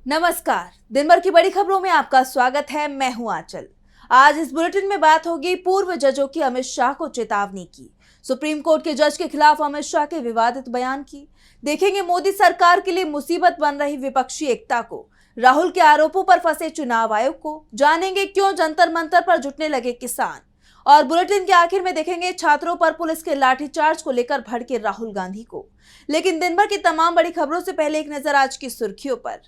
नमस्कार। दिन भर की बड़ी खबरों में आपका स्वागत है। मैं हूं आंचल। आज इस बुलेटिन में बात होगी पूर्व जजों की अमित शाह को चेतावनी की, सुप्रीम कोर्ट के जज के खिलाफ अमित शाह के विवादित बयान की, देखेंगे मोदी सरकार के लिए मुसीबत बन रही विपक्षी एकता को, राहुल के आरोपों पर फंसे चुनाव आयोग को, जानेंगे क्यों जंतर मंतर पर जुटने लगे किसान, और बुलेटिन के आखिर में देखेंगे छात्रों पर पुलिस के लाठीचार्ज को लेकर भड़के राहुल गांधी को। लेकिन दिन भर की तमाम बड़ी खबरों से पहले एक नजर आज की सुर्खियों पर।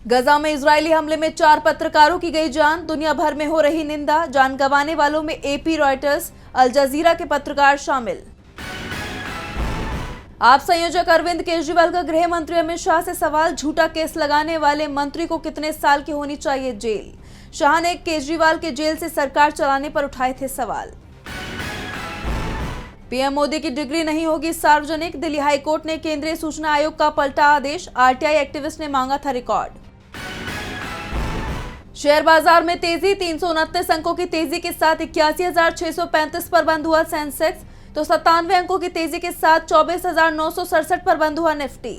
गजा में इजरायली हमले में 4 पत्रकारों की गई जान, दुनिया भर में हो रही निंदा। जान गंवाने वालों में एपी, रॉयटर्स, अल जजीरा के पत्रकार शामिल। आप संयोजक अरविंद केजरीवाल का गृह मंत्री अमित शाह से सवाल, झूठा केस लगाने वाले मंत्री को कितने साल की होनी चाहिए जेल। शाह ने केजरीवाल के जेल से सरकार चलाने पर उठाए थे सवाल। पीएम मोदी की डिग्री नहीं होगी सार्वजनिक, दिल्ली हाईकोर्ट ने केंद्रीय सूचना आयोग का पलटा आदेश, आरटीआई एक्टिविस्ट ने मांगा था रिकॉर्ड। शेयर बाजार में तेजी, 329 अंकों की तेजी के साथ 81,635 पर बंद हुआ सेंसेक्स, तो 97 अंकों की तेजी के साथ 24,967 पर बंद हुआ निफ्टी।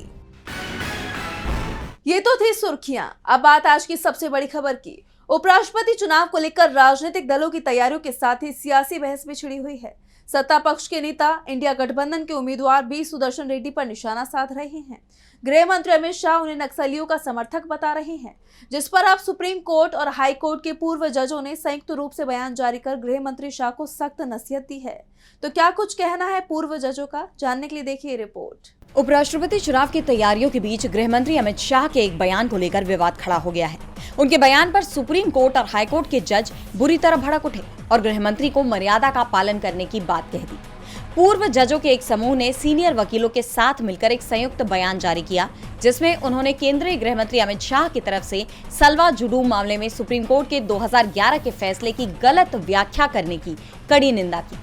ये तो थी सुर्खियां। अब बात आज की सबसे बड़ी खबर की। उपराष्ट्रपति चुनाव को लेकर राजनीतिक दलों की तैयारियों के साथ ही सियासी बहस भी छिड़ी हुई है। सत्ता पक्ष के नेता इंडिया गठबंधन के उम्मीदवार बी सुदर्शन रेड्डी पर निशाना साध रहे हैं। गृह मंत्री अमित शाह उन्हें नक्सलियों का समर्थक बता रहे हैं, जिस पर अब सुप्रीम कोर्ट और हाई कोर्ट के पूर्व जजों ने संयुक्त रूप से बयान जारी कर गृह मंत्री शाह को सख्त नसीहत दी है। तो क्या कुछ कहना है पूर्व जजों का, जानने के लिए देखिए रिपोर्ट। उपराष्ट्रपति चुनाव की तैयारियों के बीच गृह मंत्री अमित शाह के एक बयान को लेकर विवाद खड़ा हो गया है। उनके बयान पर सुप्रीम कोर्ट और हाई कोर्ट के जज बुरी तरह भड़क उठे और गृह मंत्री को मर्यादा का पालन करने की बात कह दी। पूर्व जजों के एक समूह ने सीनियर वकीलों के साथ मिलकर एक संयुक्त बयान जारी किया, जिसमें उन्होंने केंद्रीय गृह मंत्री अमित शाह की तरफ से सलवा जुडूम मामले में सुप्रीम कोर्ट के 2011 के फैसले की गलत व्याख्या करने की कड़ी निंदा की।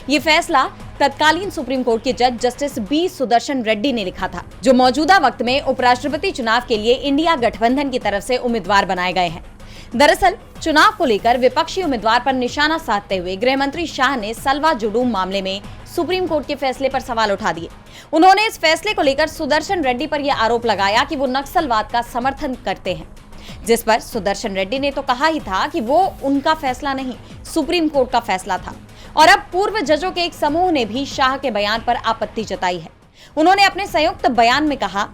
ये फैसला तत्कालीन सुप्रीम कोर्ट के जज जस्टिस बी सुदर्शन रेड्डी ने लिखा था, जो मौजूदा वक्त में उपराष्ट्रपति चुनाव के लिए इंडिया गठबंधन की तरफ से उम्मीदवार बनाए गए हैं। दरअसल चुनाव को लेकर विपक्षी उम्मीदवार पर निशाना साधते हुए गृह मंत्री शाह ने सलवा जुडूम मामले में सुप्रीम कोर्ट के फैसले पर सवाल उठा दिए। उन्होंने इस फैसले को लेकर सुदर्शन रेड्डी पर यह आरोप लगाया कि वो नक्सलवाद का समर्थन करते हैं, जिस पर सुदर्शन रेड्डी ने तो कहा ही था कि वो उनका फैसला नहीं, सुप्रीम कोर्ट का फैसला था। और अब पूर्व जजों के एक समूह ने भी शाह के बयान पर आपत्ति जताई है। उन्होंने अपने संयुक्त बयान में कहा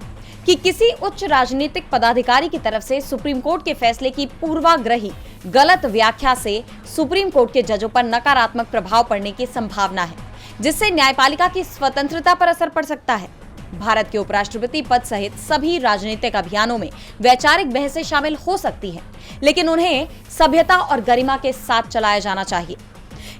कि किसी उच्च राजनीतिक पदाधिकारी की तरफ से सुप्रीम कोर्ट के फैसले की पूर्वाग्रही गलत व्याख्या से सुप्रीम कोर्ट के जजों पर नकारात्मक प्रभाव पड़ने की संभावना है, जिससे न्यायपालिका की स्वतंत्रता पर असर पड़ सकता है। भारत के उपराष्ट्रपति पद सहित सभी राजनीतिक अभियानों में वैचारिक बहसें शामिल हो सकती हैं, लेकिन उन्हें सभ्यता और गरिमा के साथ चलाया जाना चाहिए।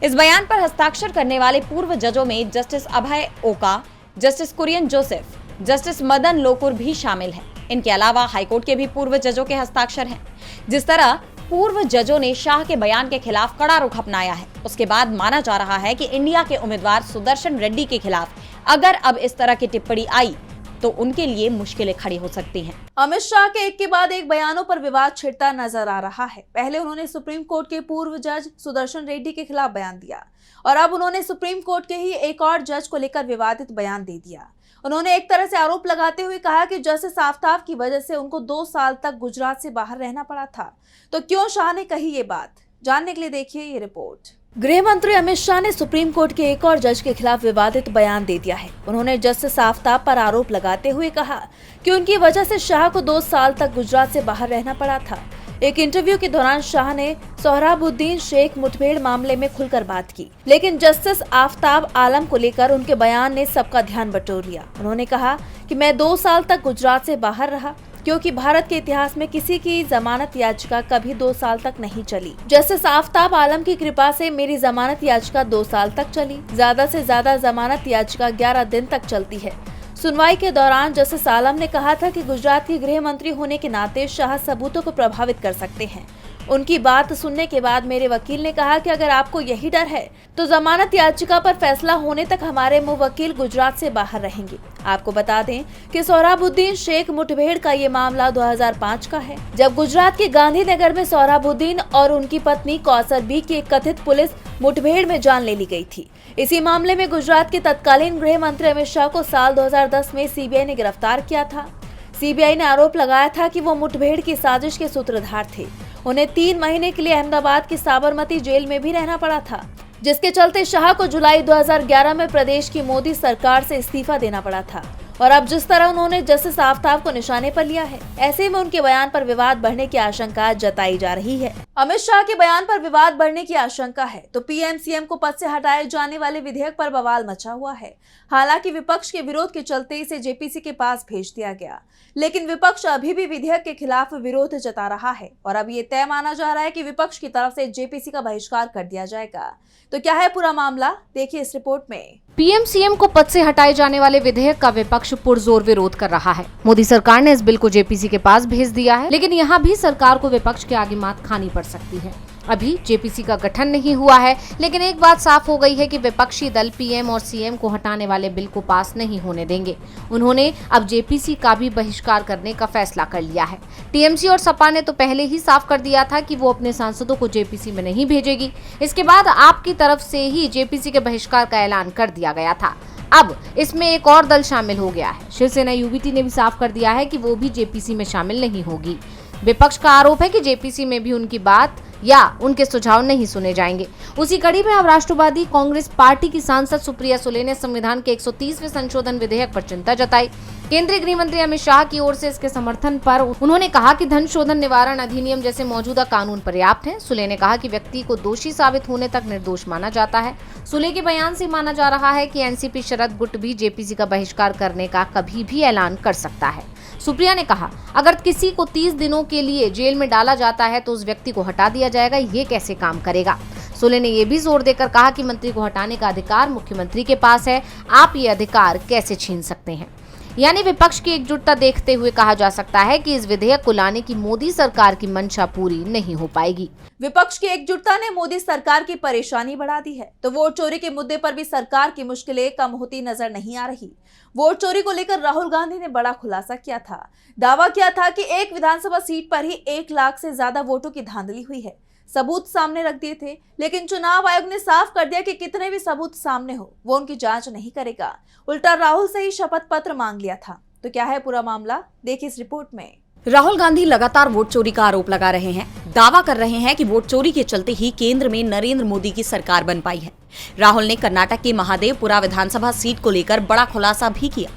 इस बयान पर हस्ताक्षर करने वाले पूर्व जजों में justice Abhay Oka, justice Kurian Joseph, justice Madan Lokur भी शामिल हैं। इनके अलावा हाईकोर्ट के भी पूर्व जजों के हस्ताक्षर हैं। जिस तरह पूर्व जजों ने शाह के बयान के खिलाफ कड़ा रुख अपनाया है, उसके बाद माना जा रहा है कि इंडिया के उम्मीदवार सुदर्शन रेड्डी के खिलाफ अगर अब इस तरह की टिप्पणी आई तो उनके लिए मुश्किलें खड़ी हो सकती हैं। अमित शाह के एक के बाद एक बयानों पर विवाद छिड़ता नजर आ रहा है। पहले उन्होंने सुप्रीम कोर्ट के पूर्व जज सुदर्शन रेड्डी के खिलाफ बयान दिया और अब उन्होंने सुप्रीम कोर्ट के ही एक और जज को लेकर विवादित बयान दे दिया। उन्होंने एक तरह से आरोप लगाते हुए कहा कि जस्टिस आफ्ताब की वजह से उनको 2 साल तक गुजरात से बाहर रहना पड़ा था। तो क्यों शाह ने कही ये बात, जानने के लिए देखिए ये रिपोर्ट। गृह मंत्री अमित शाह ने सुप्रीम कोर्ट के एक और जज के खिलाफ विवादित बयान दे दिया है। उन्होंने जस्टिस आफ्ताब पर आरोप लगाते हुए कहा कि उनकी वजह से शाह को 2 साल तक गुजरात से बाहर रहना पड़ा था। एक इंटरव्यू के दौरान शाह ने सोहराबुद्दीन शेख मुठभेड़ मामले में खुलकर बात की, लेकिन जस्टिस आफ्ताब आलम को लेकर उनके बयान ने सबका ध्यान बटोर लिया। उन्होंने कहा कि मैं 2 साल तक गुजरात से बाहर रहा क्योंकि भारत के इतिहास में किसी की जमानत याचिका कभी 2 साल तक नहीं चली। जस्टिस आफ्ताब आलम की कृपा से मेरी जमानत याचिका 2 साल तक चली। ज्यादा से ज्यादा जमानत याचिका 11 दिन तक चलती है। सुनवाई के दौरान जस्टिस आलम ने कहा था कि गुजरात के गृह मंत्री होने के नाते शाह सबूतों को प्रभावित कर सकते हैं। उनकी बात सुनने के बाद मेरे वकील ने कहा कि अगर आपको यही डर है तो जमानत याचिका पर फैसला होने तक हमारे मुवक्किल गुजरात से बाहर रहेंगे। आपको बता दें कि सोहराबुद्दीन शेख मुठभेड़ का ये मामला 2005 का है, जब गुजरात के गांधीनगर में सोहराबुद्दीन और उनकी पत्नी कौसर बी की एक कथित पुलिस मुठभेड़ में जान ले ली गई थी। इसी मामले में गुजरात के तत्कालीन गृह मंत्री अमित शाह को साल 2010 में सीबीआई ने गिरफ्तार किया था। सीबीआई ने आरोप लगाया था कि वो मुठभेड़ की साजिश के सूत्रधार थे। उन्हें 3 महीने के लिए अहमदाबाद की साबरमती जेल में भी रहना पड़ा था, जिसके चलते शाह को जुलाई 2011 में प्रदेश की मोदी सरकार से इस्तीफा देना पड़ा था। और अब जिस तरह उन्होंने जस्टिस आफ्ताब को निशाने पर लिया है, ऐसे में उनके बयान पर विवाद बढ़ने की आशंका जताई जा रही है। अमित शाह के बयान पर विवाद बढ़ने की आशंका है तो पीएम सीएम को पद से हटाए जाने वाले विधेयक पर बवाल मचा हुआ है। हालांकि विपक्ष के विरोध के चलते इसे जेपीसी के पास भेज दिया गया, लेकिन विपक्ष अभी भी विधेयक के खिलाफ विरोध जता रहा है और अब ये तय माना जा रहा है कि विपक्ष की तरफ से जेपीसी का बहिष्कार कर दिया जाएगा। तो क्या है पूरा मामला, देखिए इस रिपोर्ट में। पीएम सीएम को पद से हटाए जाने वाले विधेयक का विपक्ष पुरजोर विरोध कर रहा है। मोदी सरकार ने इस बिल को जेपीसी के पास भेज दिया है, लेकिन यहाँ भी सरकार को विपक्ष के आगे मात खानी पड़ सकती है। अभी जेपीसी का गठन नहीं हुआ है, लेकिन एक बात साफ हो गई है कि विपक्षी दल पीएम और सीएम को हटाने वाले बिल को पास नहीं होने देंगे। उन्होंने अब जेपीसी का भी बहिष्कार करने का फैसला कर लिया है। टीएमसी और सपा ने तो पहले ही साफ कर दिया था कि वो अपने सांसदों को जेपीसी में नहीं भेजेगी। इसके बाद आप की तरफ से ही जेपीसी के बहिष्कार का ऐलान कर दिया गया था। अब इसमें एक और दल शामिल हो गया है। शिवसेना यूबीटी ने भी साफ कर दिया है कि वो भी जेपीसी में शामिल नहीं होगी। विपक्ष का आरोप है कि जेपीसी में भी उनकी बात या उनके सुझाव नहीं सुने जाएंगे। उसी कड़ी में अब राष्ट्रवादी कांग्रेस पार्टी की सांसद सुप्रिया सुले ने संविधान के 130वें संशोधन विधेयक पर चिंता जताई। केंद्रीय गृह मंत्री अमित शाह की ओर से इसके समर्थन पर उन्होंने कहा कि धन शोधन निवारण अधिनियम जैसे मौजूदा कानून पर्याप्त हैं। सुले ने कहा कि व्यक्ति को दोषी साबित होने तक निर्दोष माना जाता है। सुले के बयान से माना जा रहा है कि एनसीपी शरद गुट भी जेपीसी का बहिष्कार करने का कभी भी ऐलान कर सकता है। सुप्रिया ने कहा, अगर किसी को 30 दिनों के लिए जेल में डाला जाता है तो उस व्यक्ति को हटा दिया जाएगा, ये कैसे काम करेगा। सुले ने यह भी जोर देकर कहा कि मंत्री को हटाने का अधिकार मुख्यमंत्री के पास है, आप ये अधिकार कैसे छीन सकते हैं। यानी विपक्ष की एकजुटता देखते हुए कहा जा सकता है कि इस विधेयक को लाने की मोदी सरकार की मंशा पूरी नहीं हो पाएगी। विपक्ष की एकजुटता ने मोदी सरकार की परेशानी बढ़ा दी है तो वोट चोरी के मुद्दे पर भी सरकार की मुश्किलें कम होती नजर नहीं आ रही। वोट चोरी को लेकर राहुल गांधी ने बड़ा खुलासा किया था। दावा किया था कि एक विधानसभा सीट पर ही 1 लाख से ज्यादा वोटों की धांधली हुई है। सबूत सामने रख दिए थे, लेकिन चुनाव आयोग ने साफ कर दिया कि कितने भी सबूत सामने हो वो उनकी जांच नहीं करेगा। उल्टा राहुल से ही शपथ पत्र मांग लिया था। तो क्या है पूरा मामला, देखिए इस रिपोर्ट में। राहुल गांधी लगातार वोट चोरी का आरोप लगा रहे हैं। दावा कर रहे हैं कि वोट चोरी के चलते ही केंद्र में नरेंद्र मोदी की सरकार बन पाई है। राहुल ने कर्नाटक की महादेवपुरा विधानसभा सीट को लेकर बड़ा खुलासा भी किया।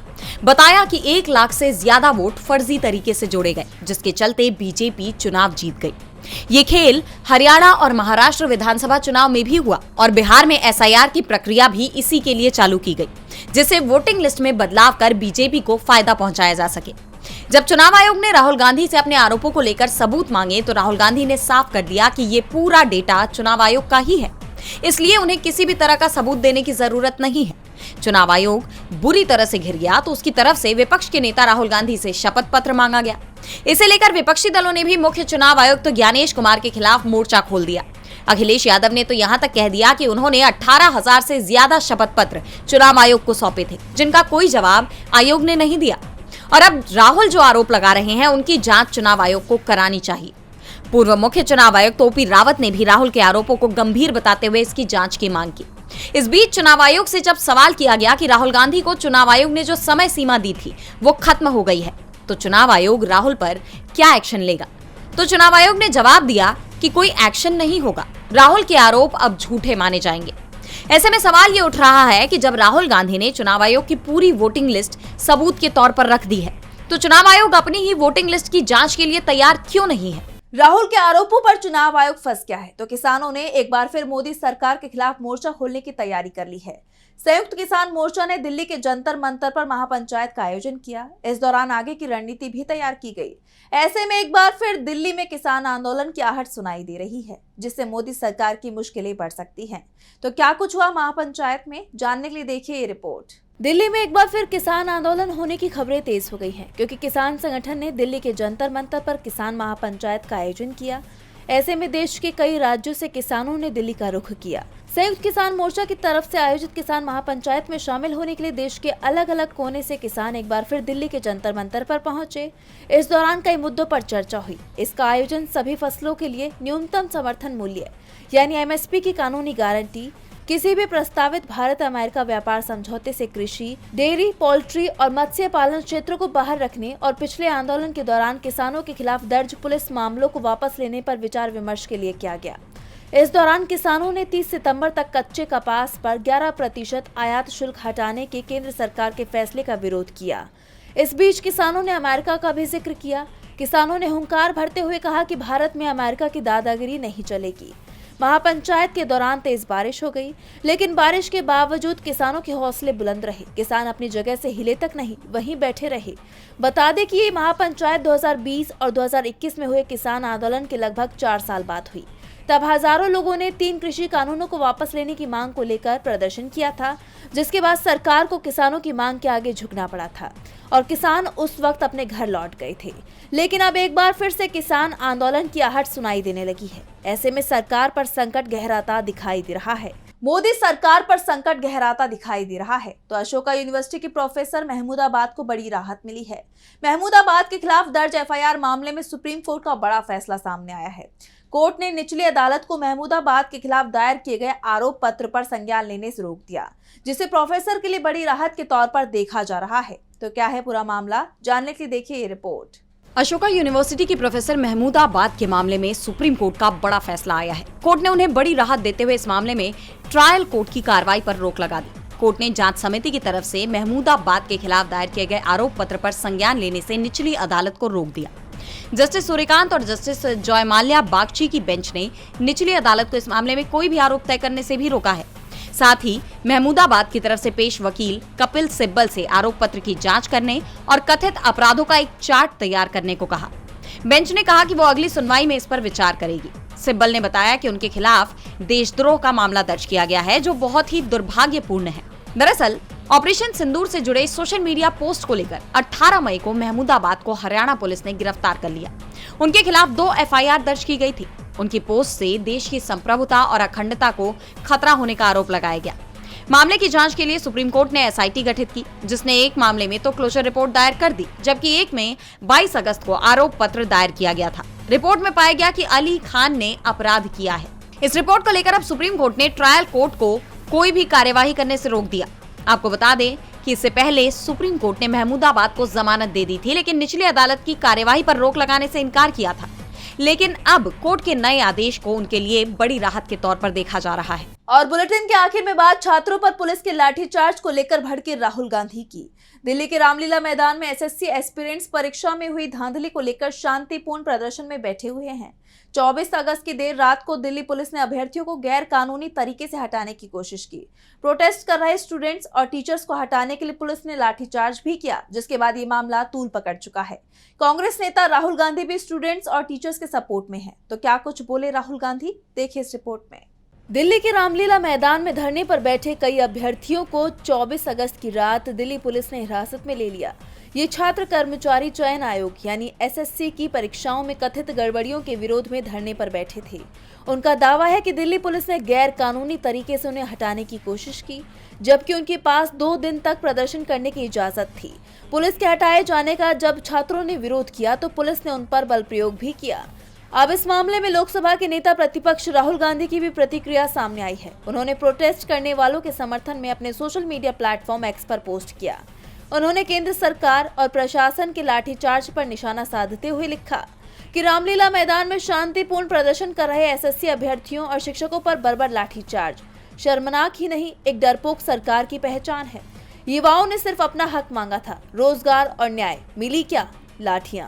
बताया कि 1 लाख से ज्यादा वोट फर्जी तरीके से जोड़े गए, जिसके चलते बीजेपी चुनाव जीत गई। ये खेल हरियाणा और महाराष्ट्र विधानसभा चुनाव में भी हुआ और बिहार में एसआईआर की प्रक्रिया भी इसी के लिए चालू की गई, जिससे वोटिंग लिस्ट में बदलाव कर बीजेपी को फायदा पहुंचाया जा सके। जब चुनाव आयोग ने राहुल गांधी से अपने आरोपों को लेकर सबूत मांगे तो राहुल गांधी ने साफ कर दिया कि ये पूरा डेटा चुनाव आयोग का ही है, इसलिए उन्हें किसी भी तरह का सबूत देने की जरूरत नहीं है। चुनाव आयोग बुरी तरह से घिर गया तो उसकी तरफ से विपक्ष के नेता राहुल गांधी से शपथ पत्र मांगा गया। इसे लेकर विपक्षी दलों ने भी मुख्य चुनाव आयुक्त ज्ञानेश कुमार के खिलाफ मोर्चा खोल दिया। अखिलेश यादव ने तो यहां तक कह दिया कि उन्होंने 18,000 से ज्यादा शपथ पत्र चुनाव आयोग को सौंपे थे, जिनका कोई जवाब आयोग ने नहीं दिया। और अब राहुल जो आरोप लगा रहे हैं उनकी जांच चुनाव आयोग को करानी चाहिए। पूर्व मुख्य चुनाव आयुक्त ओपी रावत ने भी राहुल के आरोपों को गंभीर बताते हुए इसकी जांच की मांग की। इस बीच चुनाव आयोग से जब सवाल किया गया कि राहुल गांधी को चुनाव आयोग ने जो समय सीमा दी थी वो खत्म हो गई है, तो चुनाव आयोग राहुल पर क्या एक्शन लेगा, तो चुनाव आयोग ने जवाब दिया कि कोई एक्शन नहीं होगा, राहुल के आरोप अब झूठे माने जाएंगे। ऐसे में सवाल ये उठ रहा है कि जब राहुल गांधी ने चुनाव आयोग की पूरी वोटिंग लिस्ट सबूत के तौर पर रख दी है, तो चुनाव आयोग अपनी ही वोटिंग लिस्ट की जांच के लिए तैयार क्यों नहीं है। राहुल के आरोपों पर चुनाव आयोग फंस गया है तो किसानों ने एक बार फिर मोदी सरकार के खिलाफ मोर्चा खोलने की तैयारी कर ली है। संयुक्त किसान मोर्चा ने दिल्ली के जंतर मंतर पर महापंचायत का आयोजन किया। इस दौरान आगे की रणनीति भी तैयार की गई। ऐसे में एक बार फिर दिल्ली में किसान आंदोलन की आहट सुनाई दे रही है, जिससे मोदी सरकार की मुश्किलें बढ़ सकती हैं। तो क्या कुछ हुआ महापंचायत में, जानने के लिए देखिए ये रिपोर्ट। दिल्ली में एक बार फिर किसान आंदोलन होने की खबरें तेज हो गई हैं, क्योंकि किसान संगठन ने दिल्ली के जंतर मंतर पर किसान महापंचायत का आयोजन किया। ऐसे में देश के कई राज्यों से किसानों ने दिल्ली का रुख किया। संयुक्त किसान मोर्चा की तरफ से आयोजित किसान महापंचायत में शामिल होने के लिए देश के अलग अलग कोने से किसान एक बार फिर दिल्ली के जंतर मंतर पर पहुंचे। इस दौरान कई मुद्दों पर चर्चा हुई। इसका आयोजन सभी फसलों के लिए न्यूनतम समर्थन मूल्य यानी एमएसपी की कानूनी गारंटी, किसी भी प्रस्तावित भारत अमेरिका व्यापार समझौते से कृषि, डेयरी, पोल्ट्री और मत्स्य पालन क्षेत्रों को बाहर रखने और पिछले आंदोलन के दौरान किसानों के खिलाफ दर्ज पुलिस मामलों को वापस लेने पर विचार विमर्श के लिए किया गया। इस दौरान किसानों ने 30 सितंबर तक कच्चे कपास पर 11% आयात शुल्क हटाने के केंद्र सरकार के फैसले का विरोध किया। इस बीच किसानों ने अमेरिका का भी जिक्र किया। किसानों ने हुंकार भरते हुए कहा कि भारत में अमेरिका की दादागिरी नहीं चलेगी। महापंचायत के दौरान तेज बारिश हो गई, लेकिन बारिश के बावजूद किसानों के हौसले बुलंद रहे। किसान अपनी जगह से हिले तक नहीं, वहीं बैठे रहे। बता दें कि ये महापंचायत 2020 और 2021 में हुए किसान आंदोलन के लगभग 4 साल बाद हुई। तब हजारों लोगों ने 3 कृषि कानूनों को वापस लेने की मांग को लेकर प्रदर्शन किया था, जिसके बाद सरकार को किसानों की मांग के आगे झुकना पड़ा था और किसान उस वक्त अपने घर लौट गए थे। लेकिन अब एक बार फिर से किसान आंदोलन की आहट सुनाई देने लगी है। ऐसे में सरकार पर संकट गहराता दिखाई दे रहा है। मोदी सरकार पर संकट गहराता दिखाई दे रहा है तो अशोका यूनिवर्सिटी के प्रोफेसर महमूदाबाद को बड़ी राहत मिली है। महमूदाबाद के खिलाफ दर्ज एफआईआर मामले में सुप्रीम कोर्ट का बड़ा फैसला सामने आया है। कोर्ट ने निचली अदालत को महमूदाबाद के खिलाफ दायर किए गए आरोप पत्र पर संज्ञान लेने से रोक दिया, जिसे प्रोफेसर के लिए बड़ी राहत के तौर पर देखा जा रहा है। तो क्या है पूरा मामला, जानने के लिए देखिए ये रिपोर्ट। अशोका यूनिवर्सिटी की प्रोफेसर महमूदाबाद के मामले में सुप्रीम कोर्ट का बड़ा फैसला आया है। कोर्ट ने उन्हें बड़ी राहत देते हुए इस मामले में ट्रायल कोर्ट की कार्रवाई पर रोक लगा दी। कोर्ट ने जांच समिति की तरफ से महमूदाबाद के खिलाफ दायर किए गए आरोप पत्र पर संज्ञान लेने से निचली अदालत को रोक दिया। जस्टिस सूर्यकांत और जस्टिस जयमाल्या बागची की बेंच ने निचली अदालत को इस मामले में कोई भी आरोप तय करने से भी रोका है। साथ ही महमूदाबाद की तरफ से पेश वकील कपिल सिब्बल से आरोप पत्र की जांच करने और कथित अपराधों का एक चार्ट तैयार करने को कहा। बेंच ने कहा कि वो अगली सुनवाई में इस पर विचार करेगी। सिब्बल ने बताया कि उनके खिलाफ देशद्रोह का मामला दर्ज किया गया है, जो बहुत ही दुर्भाग्यपूर्ण है। दरअसल ऑपरेशन सिंदूर से जुड़े सोशल मीडिया पोस्ट को लेकर 18 मई को महमूदाबाद को हरियाणा पुलिस ने गिरफ्तार कर लिया। उनके खिलाफ 2 एफआईआर दर्ज की गई थी। उनकी पोस्ट से देश की संप्रभुता और अखंडता को खतरा होने का आरोप लगाया गया। मामले की जांच के लिए सुप्रीम कोर्ट ने एसआईटी गठित की, जिसने एक मामले में तो क्लोजर रिपोर्ट दायर कर दी, जबकि एक में 22 अगस्त को आरोप पत्र दायर किया गया था। रिपोर्ट में पाया गया कि अली खान ने अपराध किया है। इस रिपोर्ट को लेकर अब सुप्रीम कोर्ट ने ट्रायल कोर्ट को कोई भी कार्यवाही करने से रोक दिया। आपको बता दें कि इससे पहले सुप्रीम कोर्ट ने महमूदाबाद को जमानत दे दी थी, लेकिन निचली अदालत की कार्यवाही पर रोक लगाने से इनकार किया था। लेकिन अब कोर्ट के नए आदेश को उनके लिए बड़ी राहत के तौर पर देखा जा रहा है। और बुलेटिन के आखिर में बात छात्रों पर पुलिस के लाठीचार्ज को लेकर भड़के राहुल गांधी की। दिल्ली के रामलीला मैदान में एसएससी एस्पिरेंट्स परीक्षा में हुई धांधली को लेकर शांतिपूर्ण प्रदर्शन में बैठे हुए हैं। 24 अगस्त की देर रात को दिल्ली पुलिस ने अभ्यर्थियों को गैर कानूनी तरीके से हटाने की कोशिश की। प्रोटेस्ट कर रहे स्टूडेंट्स और टीचर्स को हटाने के लिए पुलिस ने लाठीचार्ज भी किया, जिसके बाद ये मामला तूल पकड़ चुका है। कांग्रेस नेता राहुल गांधी भी स्टूडेंट्स और टीचर्स के सपोर्ट में हैं। तो क्या कुछ बोले राहुल गांधी, देखिए इस रिपोर्ट में। दिल्ली के रामलीला मैदान में धरने पर बैठे कई अभ्यर्थियों को 24 अगस्त की रात दिल्ली पुलिस ने हिरासत में ले लिया। ये छात्र कर्मचारी चयन आयोग यानी एसएससी की परीक्षाओं में कथित गड़बड़ियों के विरोध में धरने पर बैठे थे। उनका दावा है कि दिल्ली पुलिस ने गैर कानूनी तरीके से उन्हें हटाने की कोशिश की, जबकि उनके पास 2 दिन तक प्रदर्शन करने की इजाजत थी। पुलिस के हटाए जाने का जब छात्रों ने विरोध किया तो पुलिस ने उन पर बल प्रयोग भी किया। अब इस मामले में लोकसभा के नेता प्रतिपक्ष राहुल गांधी की भी प्रतिक्रिया सामने आई है। उन्होंने प्रोटेस्ट करने वालों के समर्थन में अपने सोशल मीडिया प्लेटफॉर्म एक्स पर पोस्ट किया। उन्होंने केंद्र सरकार और प्रशासन के लाठीचार्ज पर निशाना साधते हुए लिखा कि रामलीला मैदान में शांतिपूर्ण प्रदर्शन कर रहे एसएससी अभ्यर्थियों और शिक्षकों पर बर्बर लाठीचार्ज शर्मनाक ही नहीं, एक डरपोक सरकार की पहचान है। युवाओं ने सिर्फ अपना हक मांगा था, रोजगार और न्याय, मिली क्या? लाठियां।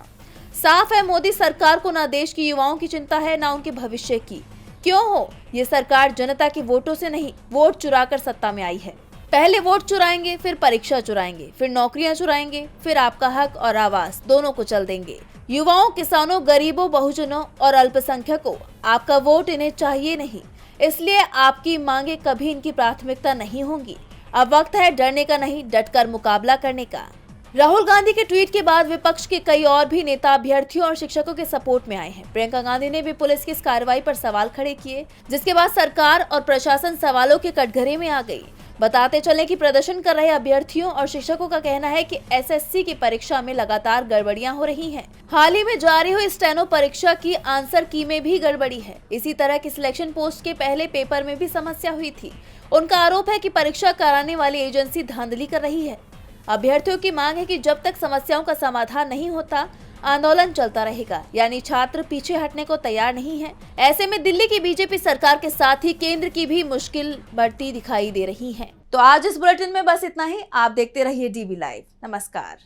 साफ है, मोदी सरकार को ना देश की युवाओं की चिंता है, ना उनके भविष्य की। क्यों हो? ये सरकार जनता के वोटों से नहीं, वोट चुराकर सत्ता में आई है। पहले वोट चुराएंगे, फिर परीक्षा चुराएंगे, फिर नौकरियां चुराएंगे, फिर आपका हक और आवाज दोनों को चल देंगे। युवाओं, किसानों, गरीबों, बहुजनों और अल्पसंख्यकों, आपका वोट इन्हें चाहिए नहीं, इसलिए आपकी मांगे कभी इनकी प्राथमिकता नहीं होंगी। अब वक्त है डरने का नहीं, डटकर मुकाबला करने का। राहुल गांधी के ट्वीट के बाद विपक्ष के कई और भी नेता अभ्यर्थियों और शिक्षकों के सपोर्ट में आए हैं। प्रियंका गांधी ने भी पुलिस की इस कार्रवाई पर सवाल खड़े किए, जिसके बाद सरकार और प्रशासन सवालों के कटघरे में आ गई। बताते चलें कि प्रदर्शन कर रहे अभ्यर्थियों और शिक्षकों का कहना है कि एसएससी की परीक्षा में लगातार गड़बड़ियां हो रही हैं। हाल ही में जारी हुई स्टेनो परीक्षा की आंसर की में भी गड़बड़ी है। इसी तरह की सिलेक्शन पोस्ट के पहले पेपर में भी समस्या हुई थी। उनका आरोप है कि परीक्षा कराने वाली एजेंसी धांधली कर रही है। अभ्यर्थियों की मांग है कि जब तक समस्याओं का समाधान नहीं होता आंदोलन चलता रहेगा, यानी छात्र पीछे हटने को तैयार नहीं है। ऐसे में दिल्ली की बीजेपी सरकार के साथ ही केंद्र की भी मुश्किल बढ़ती दिखाई दे रही है। तो आज इस बुलेटिन में बस इतना ही। आप देखते रहिए डीबी लाइव। नमस्कार।